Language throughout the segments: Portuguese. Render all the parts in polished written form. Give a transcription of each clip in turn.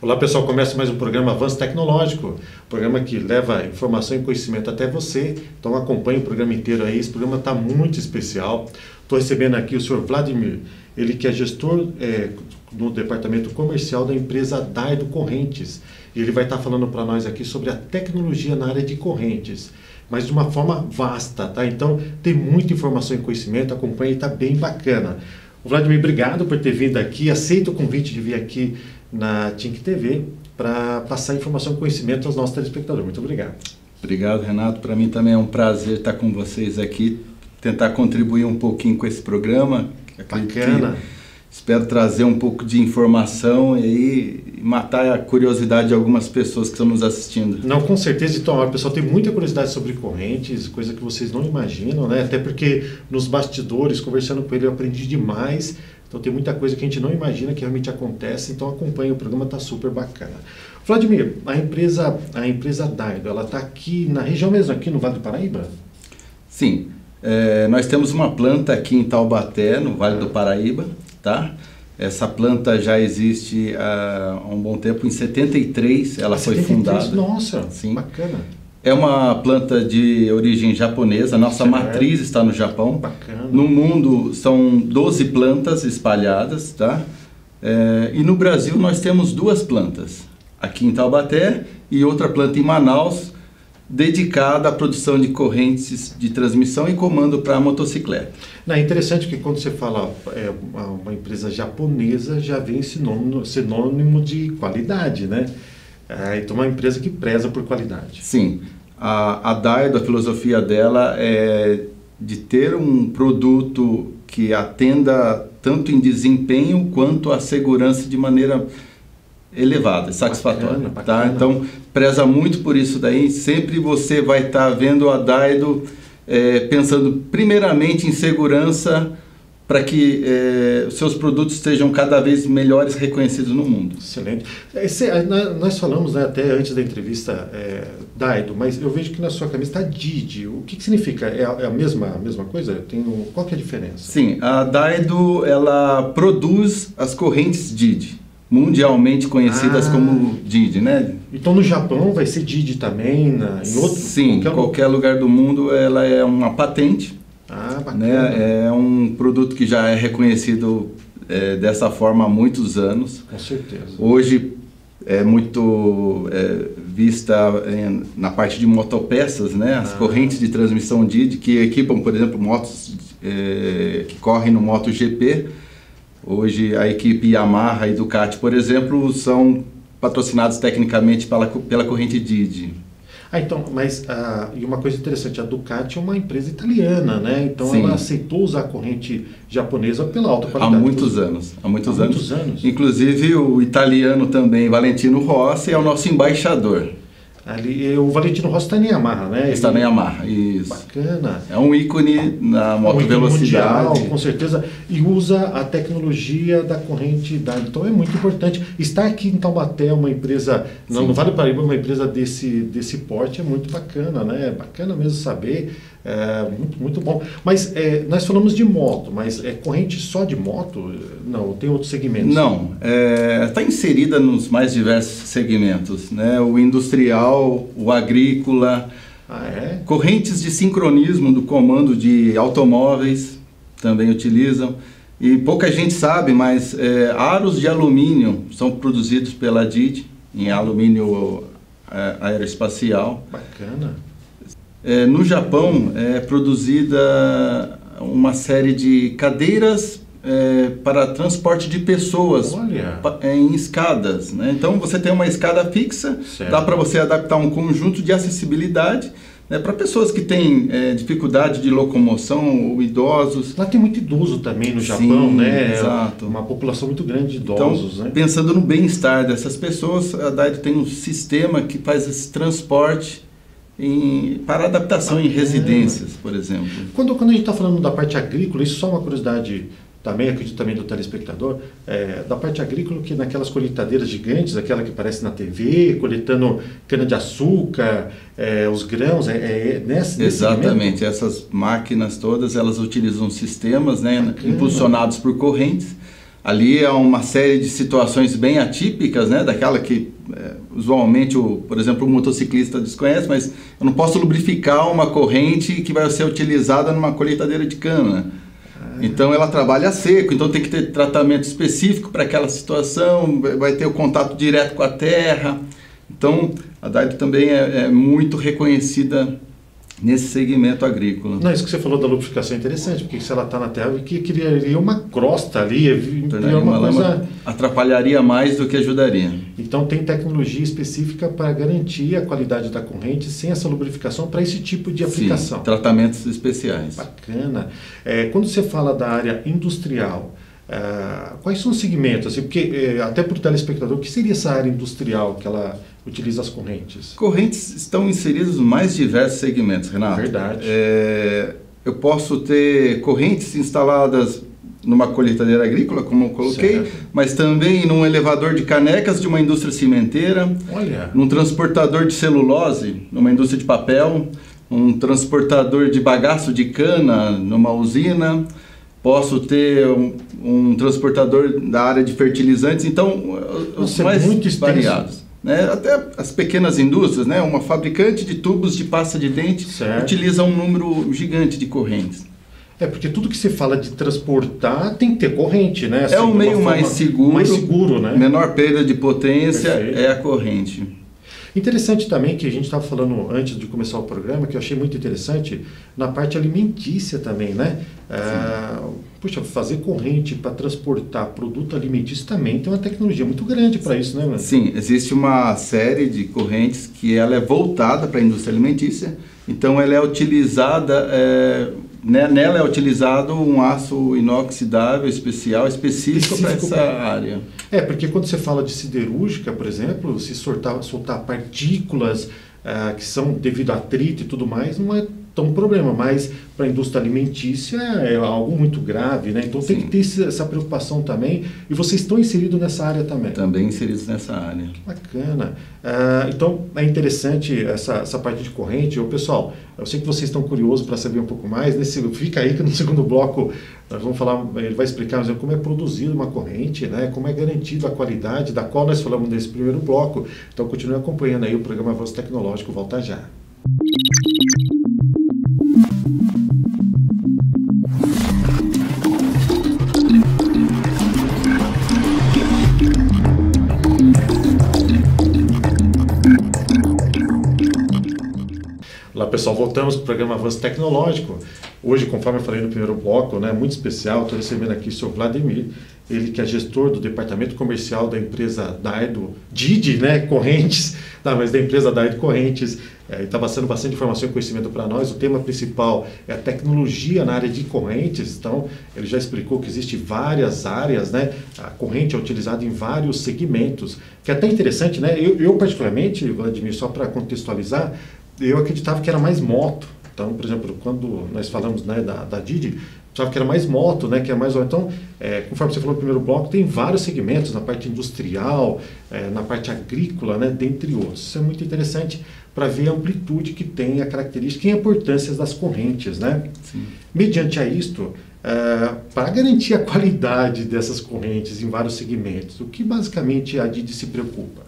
Olá pessoal, começa mais um programa Avanço Tecnológico, programa que leva informação e conhecimento até você, então acompanhe o programa inteiro aí, esse programa está muito especial. Estou recebendo aqui o senhor Vladimir, ele que é gestor no departamento comercial da empresa Dardo Correntes, e ele vai estar falando para nós aqui sobre a tecnologia na área de correntes, mas de uma forma vasta, tá? Então tem muita informação e conhecimento, acompanhe, está bem bacana. O Vladimir, obrigado por ter vindo aqui, aceita o convite de vir aqui na Tink TV para passar informação e conhecimento aos nossos telespectadores. Muito obrigado. Obrigado, Renato. Para mim também é um prazer estar com vocês aqui, tentar contribuir um pouquinho com esse programa. Bacana. Espero trazer um pouco de informação e matar a curiosidade de algumas pessoas que estão nos assistindo. Não, com certeza. Então, o pessoal tem muita curiosidade sobre correntes, coisa que vocês não imaginam, né? Até porque nos bastidores, conversando com ele, eu aprendi demais. Então tem muita coisa que a gente não imagina que realmente acontece, então acompanhe, o programa está super bacana. Vladimir, a empresa Dardo, ela está aqui na região mesmo, aqui no Vale do Paraíba? Sim, nós temos uma planta aqui em Taubaté, no Vale do Paraíba, tá? Essa planta já existe há um bom tempo, em 73 ela foi 73, fundada. Nossa, sim. Bacana. É uma planta de origem japonesa, nossa matriz está no Japão. Bacana. No mundo são 12 plantas espalhadas, tá? E no Brasil nós temos 2 plantas, aqui em Taubaté e outra planta em Manaus, dedicada à produção de correntes de transmissão e comando para motocicleta. Não, é interessante que quando você fala uma empresa japonesa, já vem sinônimo de qualidade, né? Então uma empresa que preza por qualidade. Sim, a Dardo, a filosofia dela é de ter um produto que atenda tanto em desempenho quanto a segurança de maneira elevada, satisfatória. Bacana. Tá? Então preza muito por isso daí, sempre você vai estar vendo a Dardo pensando primeiramente em segurança, para que os seus produtos sejam cada vez melhores reconhecidos no mundo. Excelente. Nós falamos, né, até antes da entrevista Dardo, mas eu vejo que na sua camisa está Didi. O que significa? É a mesma coisa? Qual que é a diferença? Sim, a Dardo ela produz as correntes Didi, mundialmente conhecidas como Didi, né? Então no Japão vai ser Didi também? Em outro? Sim, em qualquer lugar do mundo ela é uma patente. Bacana. Né? É um produto que já é reconhecido dessa forma há muitos anos. Com certeza. Hoje é muito vista na parte de motopeças, né? As correntes de transmissão Didi que equipam, por exemplo, motos que correm no MotoGP. Hoje a equipe Yamaha e Ducati, por exemplo, são patrocinados tecnicamente pela corrente Didi. Então, mas e uma coisa interessante, a Ducati é uma empresa italiana, né? Então sim, ela aceitou usar a corrente japonesa pela alta qualidade. Há muitos anos. Inclusive o italiano também, Valentino Rossi, é o nosso embaixador. O Valentino Rossi está na Yamaha, né? Está na Yamaha, isso. Bacana. É um ícone na motovelocidade. Mundial, com certeza. E usa a tecnologia da corrente Dardo. Então é muito importante. Estar aqui em Taubaté, uma empresa, no Vale do Paraíba, uma empresa desse porte é muito bacana, né? Bacana mesmo saber. Muito bom. Mas nós falamos de moto, mas é corrente só de moto? Não, tem outros segmentos? Não, está inserida nos mais diversos segmentos, né? O industrial, o agrícola, correntes de sincronismo do comando de automóveis também utilizam. E pouca gente sabe, mas aros de alumínio são produzidos pela Didi, em alumínio aeroespacial. Bacana. No Japão é produzida uma série de cadeiras para transporte de pessoas em escadas, né? Então você tem uma escada fixa, certo, dá para você adaptar um conjunto de acessibilidade, né, para pessoas que têm dificuldade de locomoção ou idosos. Lá tem muito idoso também no Japão, sim, né? Exato. Uma população muito grande de idosos, então, né? Pensando no bem-estar dessas pessoas, a Dardo tem um sistema que faz esse transporte para adaptação em residências, por exemplo. Quando a gente está falando da parte agrícola, isso só uma curiosidade também, acredito também do telespectador, da parte agrícola, que naquelas colheitadeiras gigantes, aquela que aparece na TV, coletando cana-de-açúcar, os grãos, nesse Exatamente, essas máquinas todas, elas utilizam sistemas, né, impulsionados por correntes. Ali é uma série de situações bem atípicas, né, daquela que usualmente, por exemplo, o motociclista desconhece, mas eu não posso lubrificar uma corrente que vai ser utilizada numa colheitadeira de cana. Então ela trabalha a seco, então tem que ter tratamento específico para aquela situação, vai ter o contato direto com a terra. Então a Daido também é muito reconhecida nesse segmento agrícola. Não, isso que você falou da lubrificação é interessante, porque se ela está na terra, que criaria uma crosta ali, uma coisa... atrapalharia mais do que ajudaria. Então tem tecnologia específica para garantir a qualidade da corrente sem essa lubrificação para esse tipo de aplicação. Sim, tratamentos especiais. Bacana. Quando você fala da área industrial, quais são os segmentos? Assim, porque, até para o telespectador, o que seria essa área industrial que ela utiliza as correntes? Correntes estão inseridas nos mais diversos segmentos, Renato. Verdade. Eu posso ter correntes instaladas numa colheitadeira agrícola, como eu coloquei, certo, mas também num elevador de canecas de uma indústria cimenteira, num transportador de celulose, numa indústria de papel, um transportador de bagaço de cana numa usina. Posso ter um transportador da área de fertilizantes, então os mais variados. Né? Até as pequenas indústrias, né? Uma fabricante de tubos de pasta de dente, certo, utiliza um número gigante de correntes. Porque tudo que se fala de transportar tem que ter corrente, né? Assim, é o meio mais seguro, né? Menor perda de potência. Perfeito. É a corrente. Interessante também que a gente estava falando antes de começar o programa, que eu achei muito interessante, na parte alimentícia também, né? Puxa, fazer corrente para transportar produto alimentício também tem uma tecnologia muito grande para isso, né, mano? Sim, existe uma série de correntes que ela é voltada para a indústria alimentícia, então ela é utilizada, nela é utilizado um aço inoxidável específico para essa área. Porque quando você fala de siderúrgica, por exemplo, se soltar partículas que são devido a atrito e tudo mais, não é tão problema, mas para a indústria alimentícia é algo muito grave, né? Então, sim, tem que ter essa preocupação também, e vocês estão inseridos nessa área também? Também inseridos nessa área. Que bacana. Então, é interessante essa parte de corrente. Pessoal, eu sei que vocês estão curiosos para saber um pouco mais, fica aí que no segundo bloco nós vamos falar, ele vai explicar como é produzida uma corrente, né? Como é garantida a qualidade, da qual nós falamos nesse primeiro bloco. Então, continue acompanhando aí o programa Avanço Tecnológico, volta já. Olá pessoal, voltamos para o programa Avanço Tecnológico. Hoje, conforme eu falei no primeiro bloco, muito especial, estou recebendo aqui o Sr. Vladimir, ele que é gestor do departamento comercial da empresa Daido Didi, Correntes, mas da empresa Daido Correntes. Está passando bastante informação e conhecimento para nós. O tema principal é a tecnologia na área de correntes. Então, ele já explicou que existe várias áreas, A corrente é utilizada em vários segmentos, que é até interessante, Eu particularmente, Vladimir, só para contextualizar, eu acreditava que era mais moto. Então, por exemplo, quando nós falamos da Didi, pensava que era mais moto, que é mais... Então, conforme você falou no primeiro bloco, tem vários segmentos na parte industrial, na parte agrícola, dentre outros. Isso é muito interessante para ver a amplitude que tem, a característica e a importância das correntes, Sim. Mediante a isto, para garantir a qualidade dessas correntes em vários segmentos, o que basicamente a Didi se preocupa?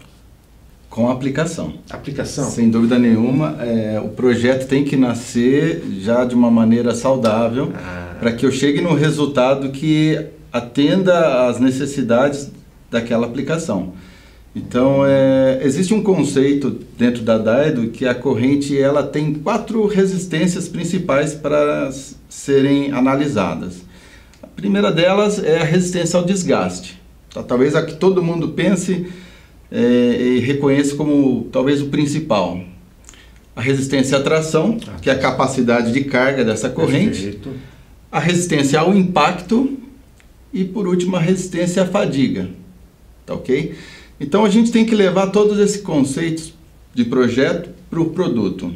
Com a aplicação. Aplicação? Sem dúvida nenhuma, o projeto tem que nascer já de uma maneira saudável, para que eu chegue no resultado que atenda às necessidades daquela aplicação. Então, existe um conceito dentro da Daido que a corrente ela tem 4 resistências principais para serem analisadas. A primeira delas é a resistência ao desgaste. Talvez a que todo mundo pense e reconheça como talvez o principal. A resistência à tração, que é a capacidade de carga dessa corrente. Perfeito. A resistência ao impacto e, por último, a resistência à fadiga. Tá ok? Então, a gente tem que levar todos esses conceitos de projeto para o produto.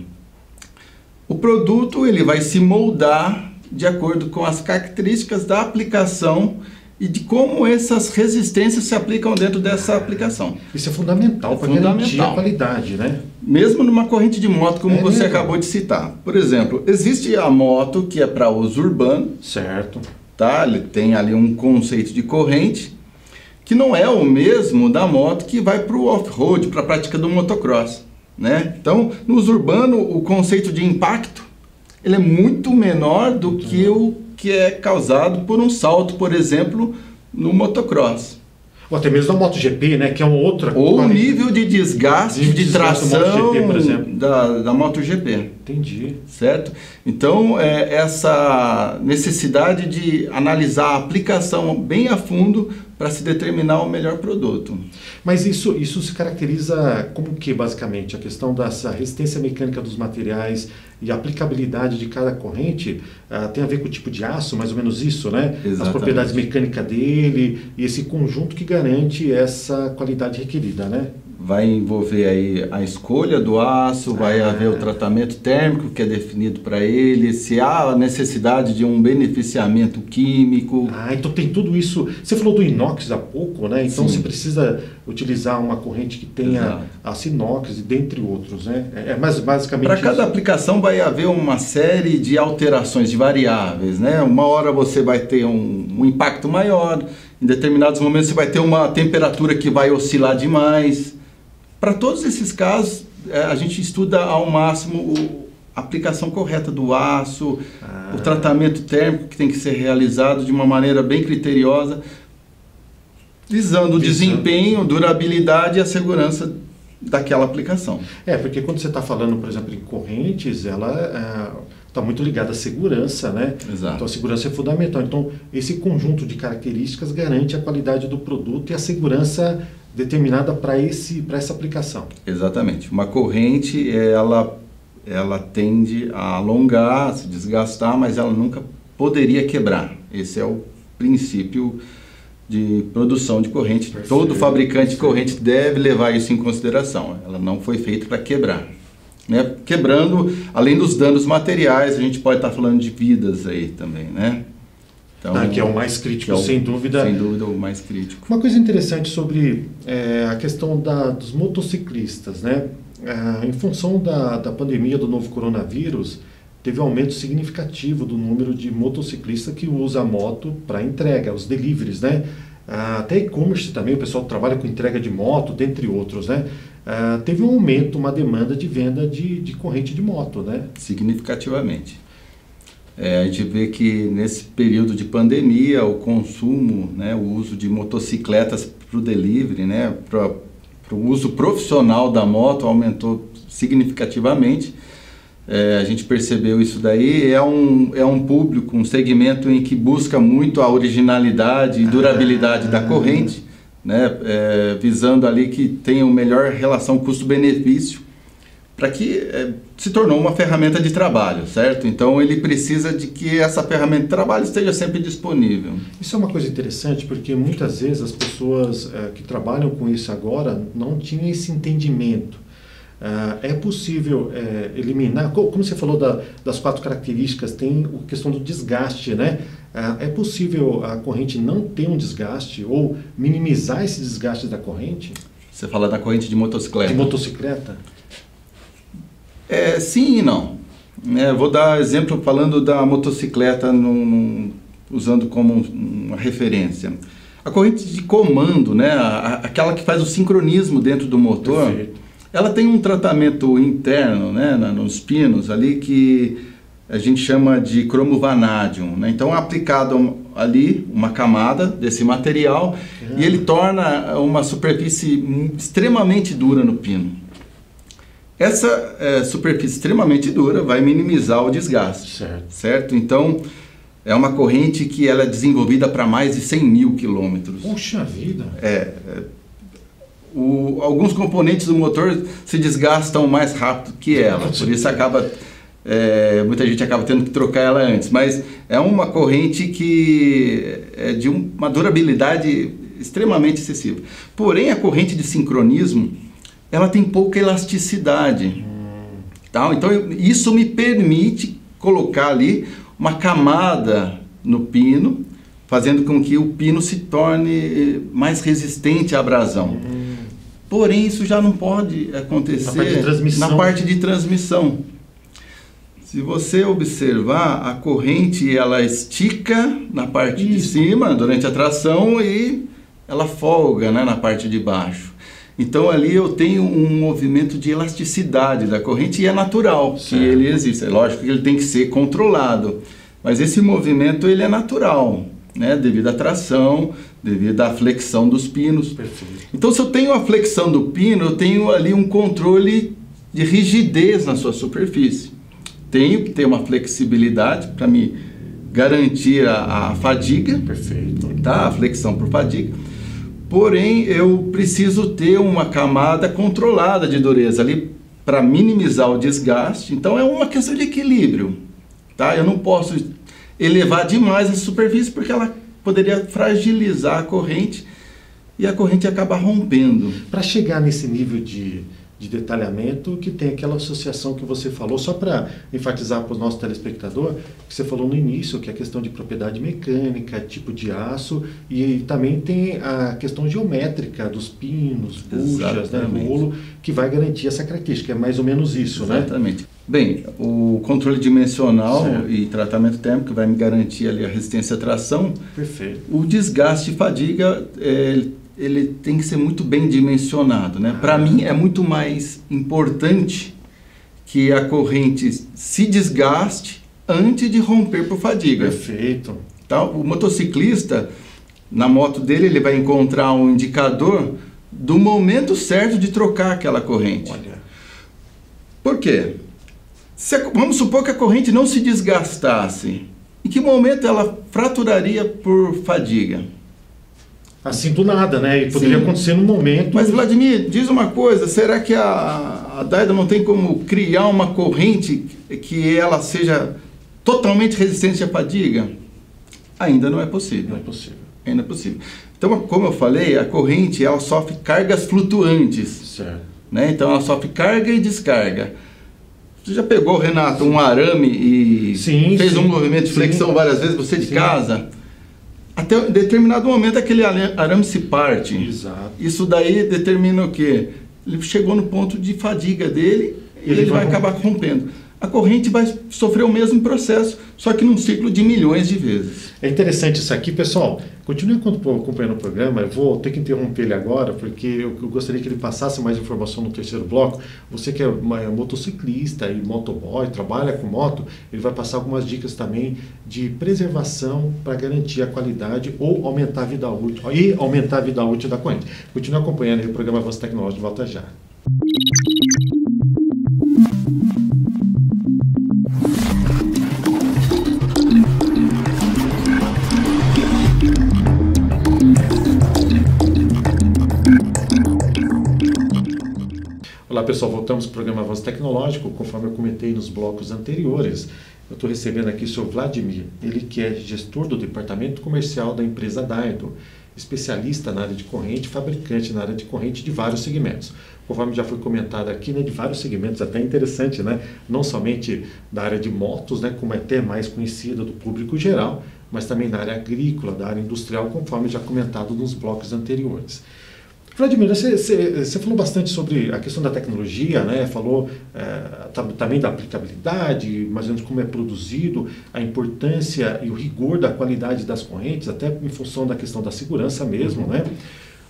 O produto ele vai se moldar de acordo com as características da aplicação e de como essas resistências se aplicam dentro dessa aplicação. Isso é fundamental para garantir a qualidade, né? Mesmo numa corrente de moto, como você acabou de citar. Por exemplo, existe a moto que é para uso urbano. Certo. Tá? Ele tem ali um conceito de corrente que não é o mesmo da moto que vai para o off-road, para a prática do motocross, né? Então, no uso urbano, o conceito de impacto ele é muito menor do que o que é causado por um salto, por exemplo, no motocross. Ou até mesmo na MotoGP, né? Que é uma outra... Ou o nível de desgaste, de tração MotoGP, por exemplo. da MotoGP. Entendi. Certo? Então, essa necessidade de analisar a aplicação bem a fundo para se determinar o melhor produto. Mas isso se caracteriza como que, basicamente? A questão dessa resistência mecânica dos materiais e a aplicabilidade de cada corrente tem a ver com o tipo de aço, mais ou menos isso, né? Exatamente. As propriedades mecânicas dele e esse conjunto que garante essa qualidade requerida, né? Vai envolver aí a escolha do aço, vai haver o tratamento térmico que é definido para ele, se há a necessidade de um beneficiamento químico. Então tem tudo isso. Você falou do inox há pouco, né? Então Sim. você precisa utilizar uma corrente que tenha aço inox, dentre outros, né? Mas basicamente para cada aplicação vai haver uma série de alterações, de variáveis, né? Uma hora você vai ter um impacto maior, em determinados momentos você vai ter uma temperatura que vai oscilar demais. Para todos esses casos, a gente estuda ao máximo a aplicação correta do aço, o tratamento térmico que tem que ser realizado de uma maneira bem criteriosa, visando o desempenho, durabilidade e a segurança daquela aplicação. Porque quando você está falando, por exemplo, em correntes, ela está muito ligada à segurança, né? Exato. Então a segurança é fundamental. Então esse conjunto de características garante a qualidade do produto e a segurança determinada para essa aplicação. Exatamente. Uma corrente, ela tende a alongar, a se desgastar, mas ela nunca poderia quebrar. Esse é o princípio de produção de corrente. Perfeito. Todo fabricante de corrente deve levar isso em consideração. Ela não foi feita para quebrar. Né? Quebrando, além dos danos materiais, a gente pode estar falando de vidas aí também, né? Então, que é o mais crítico, sem dúvida. Sem dúvida, o mais crítico. Uma coisa interessante sobre a questão dos motociclistas, né? Em função da pandemia do novo coronavírus, teve um aumento significativo do número de motociclistas que usa a moto para entrega, os deliveries, né? Até e-commerce também, o pessoal trabalha com entrega de moto, dentre outros, né? Teve um aumento, uma demanda de venda de corrente de moto, né? Significativamente. A gente vê que nesse período de pandemia o consumo, né, o uso de motocicletas para o delivery, né, para o uso profissional da moto aumentou significativamente. A gente percebeu isso daí, é um público, um segmento em que busca muito a originalidade e durabilidade da corrente, né, visando ali que tenha uma melhor relação custo-benefício, para que se tornou uma ferramenta de trabalho, certo? Então ele precisa de que essa ferramenta de trabalho esteja sempre disponível. Isso é uma coisa interessante, porque muitas vezes as pessoas que trabalham com isso agora não tinham esse entendimento. É possível eliminar, como você falou das 4 características, tem a questão do desgaste, né? É possível a corrente não ter um desgaste ou minimizar esse desgaste da corrente? Você fala da corrente de motocicleta. De motocicleta? Sim e não. Vou dar exemplo falando da motocicleta, usando como uma referência. A corrente de comando, né, aquela que faz o sincronismo dentro do motor, perfeito, ela tem um tratamento interno, né, nos pinos ali que a gente chama de cromo vanadium, né? Então é aplicado ali uma camada desse material e ele torna uma superfície extremamente dura no pino. Essa superfície extremamente dura vai minimizar o desgaste, certo? Então, é uma corrente que ela é desenvolvida para mais de 100 mil quilômetros. Puxa vida! Alguns componentes do motor se desgastam mais rápido que ela, por isso muita gente acaba tendo que trocar ela antes. Mas é uma corrente que é de uma durabilidade extremamente excessiva. Porém, a corrente de sincronismo ela tem pouca elasticidade. Tá? Então, isso me permite colocar ali uma camada no pino, fazendo com que o pino se torne mais resistente à abrasão. Porém, isso já não pode acontecer na parte de transmissão. Se você observar, a corrente ela estica na parte de cima durante a tração e ela folga, né, na parte de baixo. Então ali eu tenho um movimento de elasticidade da corrente e é natural que ele existe. É lógico que ele tem que ser controlado, mas esse movimento ele é natural, né, devido à tração, devido à flexão dos pinos. Perfeito. Então se eu tenho a flexão do pino, eu tenho ali um controle de rigidez na sua superfície. Tenho que ter uma flexibilidade para me garantir a fadiga, perfeito, tá? A flexão por fadiga. Porém, eu preciso ter uma camada controlada de dureza ali para minimizar o desgaste. Então, é uma questão de equilíbrio, tá? Eu não posso elevar demais a superfície porque ela poderia fragilizar a corrente e a corrente acaba rompendo. Para chegar nesse nível de detalhamento, que tem aquela associação que você falou, só para enfatizar para o nosso telespectador, que você falou no início, que é a questão de propriedade mecânica, tipo de aço, e também tem a questão geométrica dos pinos, buchas, né, rolo, que vai garantir essa característica, é mais ou menos isso, né? Exatamente. Bem, o controle dimensional e tratamento térmico vai me garantir ali a resistência à tração. Perfeito. O desgaste e fadiga, ele tem que ser muito bem dimensionado, né? Para mim é muito mais importante que a corrente se desgaste antes de romper por fadiga. Perfeito. Então, o motociclista, na moto dele, ele vai encontrar um indicador do momento certo de trocar aquela corrente. Olha. Por quê? Vamos supor que a corrente não se desgastasse. Em que momento ela fraturaria por fadiga? Assim do nada, né? E poderia acontecer num momento... Mas, Vladimir, diz uma coisa, será que a Daido não tem como criar uma corrente que ela seja totalmente resistente à fadiga? Ainda não é possível. Não é possível. Ainda é possível. Então, como eu falei, a corrente ela sofre cargas flutuantes. Certo. Né? Então, ela sofre carga e descarga. Você já pegou, Renato, um arame e fez um movimento de flexão várias vezes, você de casa? Até um determinado momento aquele arame se parte. Exato. Isso daí determina o quê? Ele chegou no ponto de fadiga dele e ele vai acabar rompendo. A corrente vai sofrer o mesmo processo, só que num ciclo de milhões de vezes. É interessante isso aqui, pessoal. Continue acompanhando o programa. Eu vou ter que interromper ele agora, porque eu gostaria que ele passasse mais informação no terceiro bloco. Você que é motociclista e motoboy, trabalha com moto, ele vai passar algumas dicas também de preservação para garantir a qualidade ou aumentar a vida útil da corrente. Continue acompanhando aí o programa Avanço Tecnológico. Volta já. Olá pessoal, voltamos para o programa Avanço Tecnológico, conforme eu comentei nos blocos anteriores. Eu estou recebendo aqui o Sr. Vladimir, ele que é gestor do departamento comercial da empresa Daido, especialista na área de corrente, fabricante na área de corrente de vários segmentos. Conforme já foi comentado aqui, né, de vários segmentos, até interessante, né? Não somente da área de motos, né, como é até mais conhecida do público geral, mas também da área agrícola, da área industrial, conforme já comentado nos blocos anteriores. Vladimir, você falou bastante sobre a questão da tecnologia, né? Falou também da aplicabilidade, mais ou menos como é produzido, a importância e o rigor da qualidade das correntes, até em função da questão da segurança mesmo, né?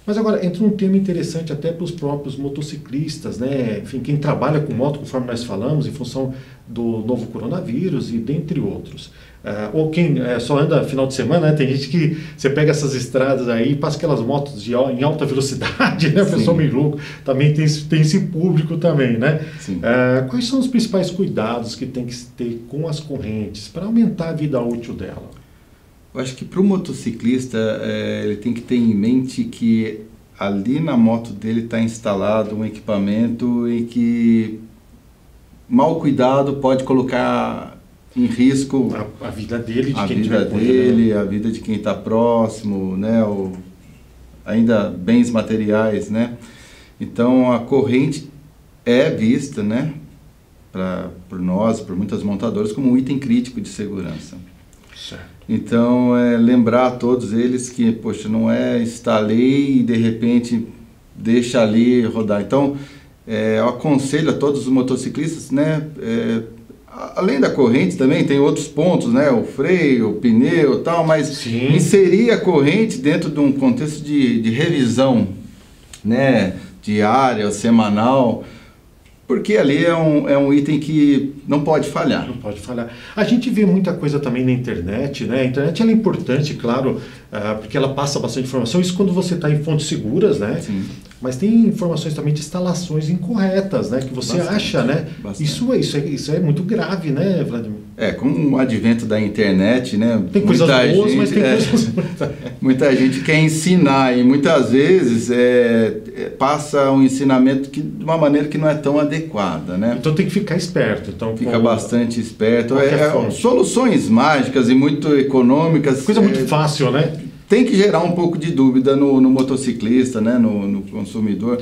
Mas agora entra um tema interessante até para os próprios motociclistas, né? Enfim, quem trabalha com moto, conforme nós falamos, em função do novo coronavírus e dentre outros. Ou quem só anda final de semana, né? Tem gente que você pega essas estradas aí e passa aquelas motos em alta velocidade, né? O pessoal meio louco, também tem esse público também, né? Quais são os principais cuidados que tem que ter com as correntes para aumentar a vida útil dela? Eu acho que para o motociclista ele tem que ter em mente que ali na moto dele está instalado um equipamento em que mal cuidado pode colocar em risco a vida dele, a vida de quem está próximo, né? Ainda bens materiais, né? Então a corrente é vista, né? por nós, por muitas montadoras, como um item crítico de segurança. Certo. Então, lembrar a todos eles que, poxa, não instalei e de repente deixa ali rodar. Então, eu aconselho a todos os motociclistas, né, além da corrente também tem outros pontos, né, o freio, o pneu e tal, mas Sim. inserir a corrente dentro de um contexto de revisão, né, diária ou semanal, porque ali é um item que não pode falhar. Não pode falhar. A gente vê muita coisa também na internet, né? A internet ela é importante, claro, porque ela passa bastante informação. Isso quando você está em fontes seguras, né? Sim. Mas tem informações também de instalações incorretas, né? Que você acha, né? Isso é muito grave, né, Vladimir? Com o advento da internet, né? Tem coisas boas, mas tem coisas... Muita gente quer ensinar e muitas vezes passa um ensinamento de uma maneira que não é tão adequada, né? Então tem que ficar esperto. Então, fica bastante esperto. Fonte. Soluções mágicas e muito econômicas. Coisa muito fácil, né? Tem que gerar um pouco de dúvida no motociclista, né? No consumidor,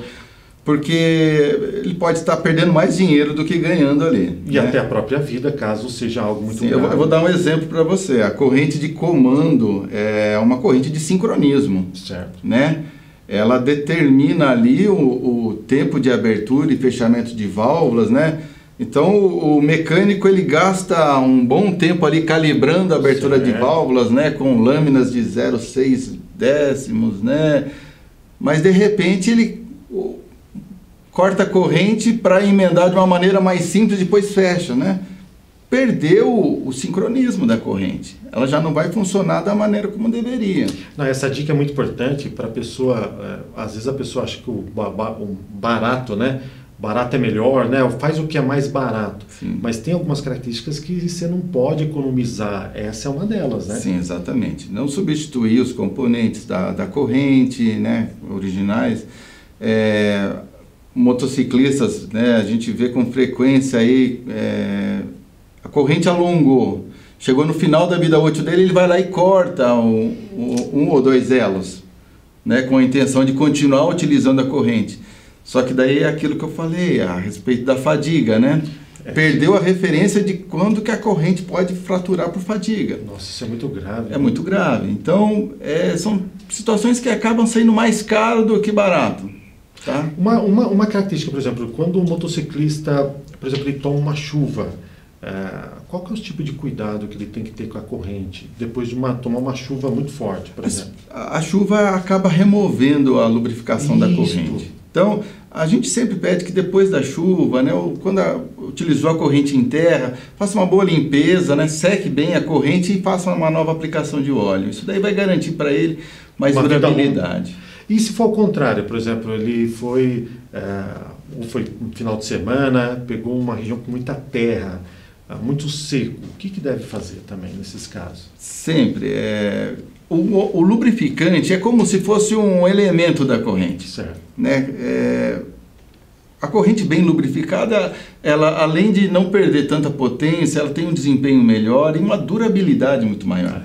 porque ele pode estar perdendo mais dinheiro do que ganhando ali. E até a própria vida, caso seja algo muito Sim, grave. Eu vou dar um exemplo para você. A corrente de comando é uma corrente de sincronismo. Certo. Né? Ela determina ali o tempo de abertura e fechamento de válvulas, né? Então o mecânico ele gasta um bom tempo ali calibrando a abertura de válvulas, né, com lâminas de 0,6 décimos, né? Mas de repente ele corta a corrente para emendar de uma maneira mais simples e depois fecha, né? Perdeu o sincronismo da corrente. Ela já não vai funcionar da maneira como deveria. Não, essa dica é muito importante para a pessoa. Às vezes a pessoa acha que o barato, né? Barato é melhor, né? Faz o que é mais barato. Sim. Mas tem algumas características que você não pode economizar. Essa é uma delas, né? Sim, exatamente. Não substituir os componentes da corrente, né? Originais. Motociclistas, né? A gente vê com frequência aí, a corrente alongou. Chegou no final da vida útil dele, ele vai lá e corta um ou dois elos, né? Com a intenção de continuar utilizando a corrente. Só que daí é aquilo que eu falei a respeito da fadiga, né? Perdeu a referência de quando que a corrente pode fraturar por fadiga. Nossa, isso é muito grave. É muito grave. Então, são situações que acabam saindo mais caro do que barato. Tá? Uma característica, por exemplo, quando o motociclista, por exemplo, ele toma uma chuva, qual que é o tipo de cuidado que ele tem que ter com a corrente depois de tomar uma chuva muito forte, por exemplo? A chuva acaba removendo a lubrificação da corrente. Então, a gente sempre pede que depois da chuva, né, quando utilizou a corrente em terra, faça uma boa limpeza, né, seque bem a corrente e faça uma nova aplicação de óleo. Isso daí vai garantir para ele mais durabilidade. E se for o contrário, por exemplo, ele foi no final de semana, pegou uma região com muita terra, muito seco, o que deve fazer também nesses casos? Sempre. O lubrificante é como se fosse um elemento da corrente. Certo. Né? A corrente bem lubrificada, ela, além de não perder tanta potência, ela tem um desempenho melhor e uma durabilidade muito maior.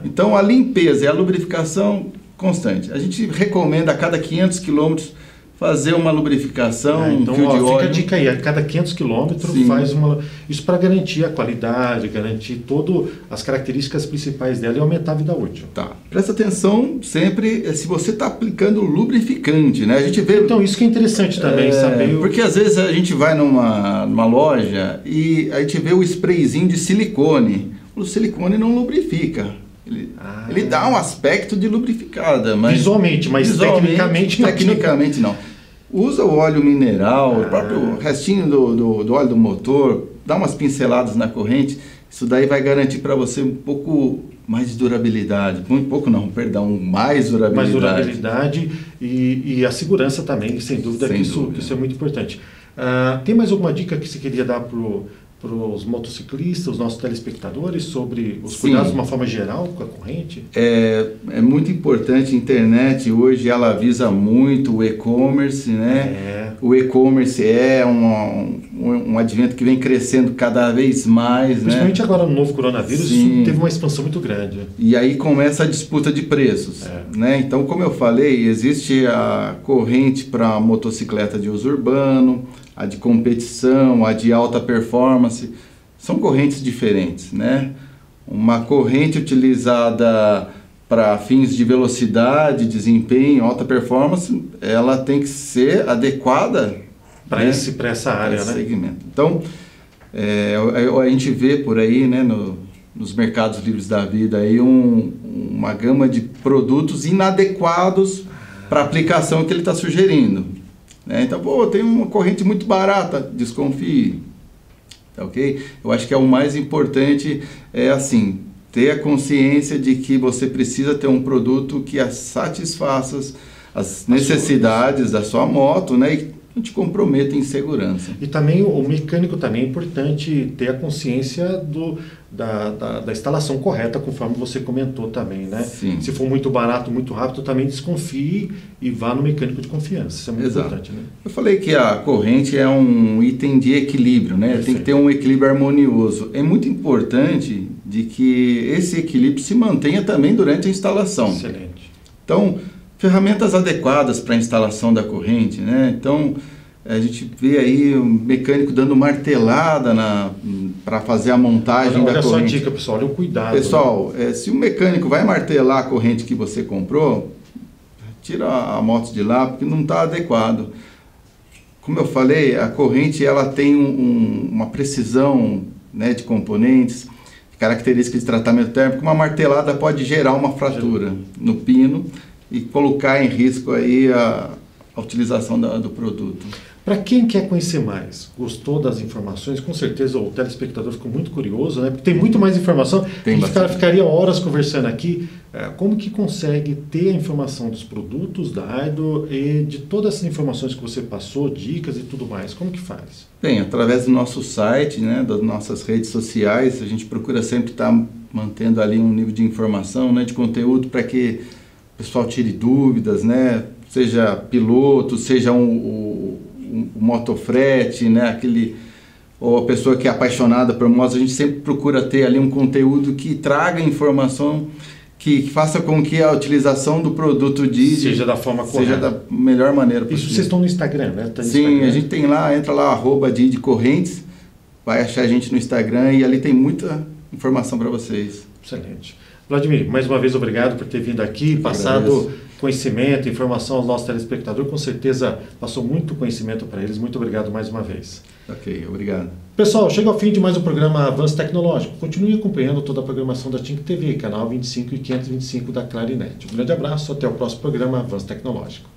Então, a limpeza e a lubrificação constante. A gente recomenda a cada 500 quilômetros fazer uma lubrificação, então, fio de óleo. Fica a dica aí, a cada 500 quilômetros faz uma... Isso para garantir a qualidade, garantir todas as características principais dela e aumentar a vida útil. Tá. Presta atenção sempre se você está aplicando lubrificante, né? A gente vê... Então, isso que é interessante também, saber... Porque às vezes a gente vai numa loja e a gente vê o sprayzinho de silicone. O silicone não lubrifica. Ele dá um aspecto de lubrificada, mas... Visualmente, mas tecnicamente não. Usa o óleo mineral, o próprio restinho do óleo do motor, dá umas pinceladas na corrente, isso daí vai garantir para você um pouco mais de durabilidade. Um pouco não, perdão, mais durabilidade. Mais durabilidade e a segurança também, sem dúvida, que isso é muito importante. Tem mais alguma dica que você queria dar os motociclistas, os nossos telespectadores, sobre os cuidados de uma forma geral com a corrente? É muito importante. A internet hoje ela visa muito o e-commerce, né? O e-commerce é um advento que vem crescendo cada vez mais, principalmente agora no novo coronavírus. Sim. Isso teve uma expansão muito grande. E aí começa a disputa de preços, né? Então, como eu falei, existe a corrente para motocicleta de uso urbano, a de competição, a de alta performance. São correntes diferentes, né? Uma corrente utilizada para fins de velocidade, desempenho, alta performance, ela tem que ser adequada para essa área, né? Segmento. Então, a gente vê por aí, né, nos mercados livres da vida, aí uma gama de produtos inadequados para a aplicação que ele está sugerindo. Então, tem uma corrente muito barata, desconfie. Ok? Eu acho que o mais importante ter a consciência de que você precisa ter um produto que satisfaça as necessidades da sua moto, né? E não te comprometa em segurança. E também o mecânico também é importante ter a consciência da instalação correta, conforme você comentou também, né? Sim. Se for muito barato, muito rápido, também desconfie e vá no mecânico de confiança. Isso é muito importante, né? Eu falei que a corrente é um item de equilíbrio, né? Tem que ter um equilíbrio harmonioso. É muito importante de que esse equilíbrio se mantenha também durante a instalação. Excelente. Então, ferramentas adequadas para a instalação da corrente, né? Então, a gente vê aí o mecânico dando martelada para fazer a montagem da corrente. Olha só a dica, pessoal, olha o cuidado. Pessoal, se o mecânico vai martelar a corrente que você comprou, tira a moto de lá, porque não está adequado. Como eu falei, a corrente ela tem uma precisão, né, de componentes, características de tratamento térmico. Uma martelada pode gerar uma fratura no pino e colocar em risco aí a utilização do produto. Para quem quer conhecer mais, gostou das informações, com certeza o telespectador ficou muito curioso, né? Porque tem muito mais informação. A gente ficaria horas conversando aqui. Como que consegue ter a informação dos produtos da Aido e de todas essas informações que você passou, dicas e tudo mais? Como que faz? Bem, através do nosso site, né, das nossas redes sociais, a gente procura sempre estar mantendo ali um nível de informação, né, de conteúdo para que o pessoal tire dúvidas, né? Seja piloto, seja um motofrete, né? Ou a pessoa que é apaixonada por motos. A gente sempre procura ter ali um conteúdo que traga informação, que faça com que a utilização do produto seja da forma correta, seja da melhor maneira possível. Isso vocês estão no Instagram, né? Sim, Instagram. A gente tem lá, entra lá, @DidiCorrentes, vai achar a gente no Instagram e ali tem muita informação para vocês. Excelente. Vladimir, mais uma vez obrigado por ter vindo aqui, passado conhecimento, informação aos nossos telespectadores. Com certeza passou muito conhecimento para eles. Muito obrigado mais uma vez. Ok, obrigado. Pessoal, chega ao fim de mais um programa Avanço Tecnológico. Continue acompanhando toda a programação da TINC TV, canal 25 e 525 da Clarinet. Um grande abraço, até o próximo programa Avanço Tecnológico.